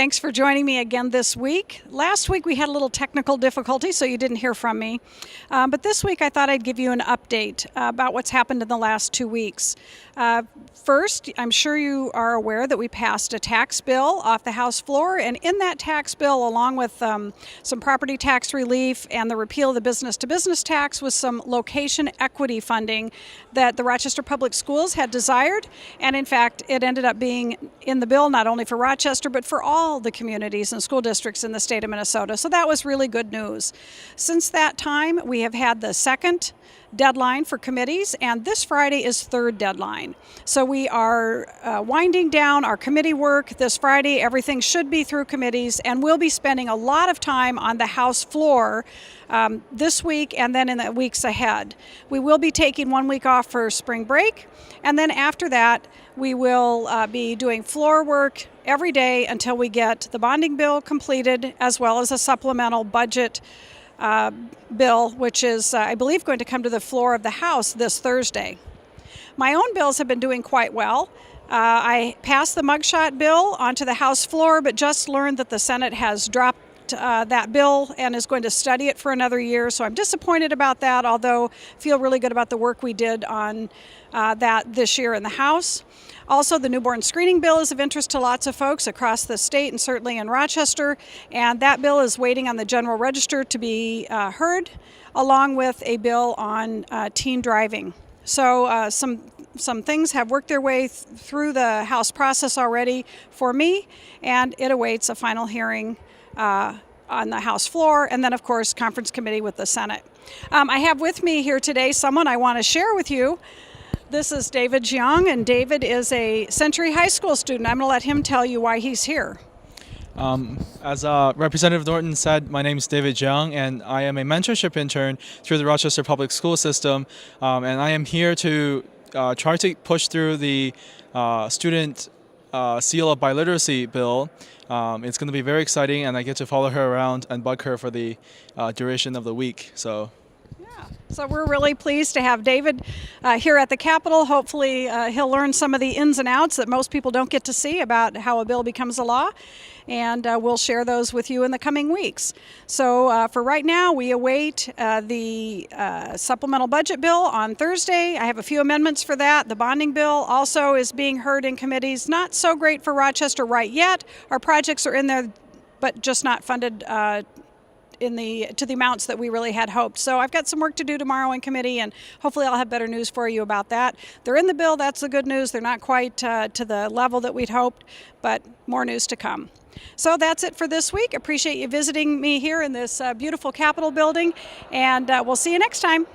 Thanks for joining me again this week. Last week we had a little technical difficulty, so you didn't hear from me. But this week I thought I'd give you an update about what's happened in the last 2 weeks. First, I'm sure you are aware that we passed a tax bill off the House floor, and in that tax bill, along with some property tax relief and the repeal of the business-to-business tax, was some location equity funding that the Rochester Public Schools had desired, and in fact, it ended up being in the bill not only for Rochester, but for all the communities and school districts in the state of Minnesota. So that was really good news. Since that time, we have had the second deadline for committees, and this Friday is third deadline. So we are winding down our committee work this Friday. Everything should be through committees, and we'll be spending a lot of time on the House floor this week and then in the weeks ahead. We will be taking 1 week off for spring break, and then after that we will be doing floor work every day until we get the bonding bill completed, as well as a supplemental budget bill, which is, I believe, going to come to the floor of the House this Thursday. My own bills have been doing quite well. I passed the mugshot bill onto the House floor, but just learned that the Senate has dropped that bill and is going to study it for another year. So I'm disappointed about that, although feel really good about the work we did on that this year in the House. Also, the newborn screening bill is of interest to lots of folks across the state and certainly in Rochester, and that bill is waiting on the General Register to be heard, along with a bill on teen driving. So some things have worked their way through the House process already for me, and it awaits a final hearing on the House floor, and then, of course, conference committee with the Senate. I have with me here today someone I want to share with you. This is David Jiang, and David is a Century High School student. I'm going to let him tell you why he's here. As Representative Norton said, my name is David Jiang, and I am a mentorship intern through the Rochester Public School System, and I am here to try to push through the student seal of biliteracy bill. It's going to be very exciting, and I get to follow her around and bug her for the duration of the week. So we're really pleased to have David here at the Capitol. Hopefully he'll learn some of the ins and outs that most people don't get to see about how a bill becomes a law, and we'll share those with you in the coming weeks. So for right now, we await the supplemental budget bill on Thursday. I have a few amendments for that. The bonding bill also is being heard in committees. Not so great for Rochester right yet. Our projects are in there, but just not funded to the amounts that we really had hoped. So I've got some work to do tomorrow in committee, and hopefully I'll have better news for you about that. They're in the bill, that's the good news. They're not quite to the level that we'd hoped, but more news to come. So that's it for this week. Appreciate you visiting me here in this beautiful Capitol building, and we'll see you next time.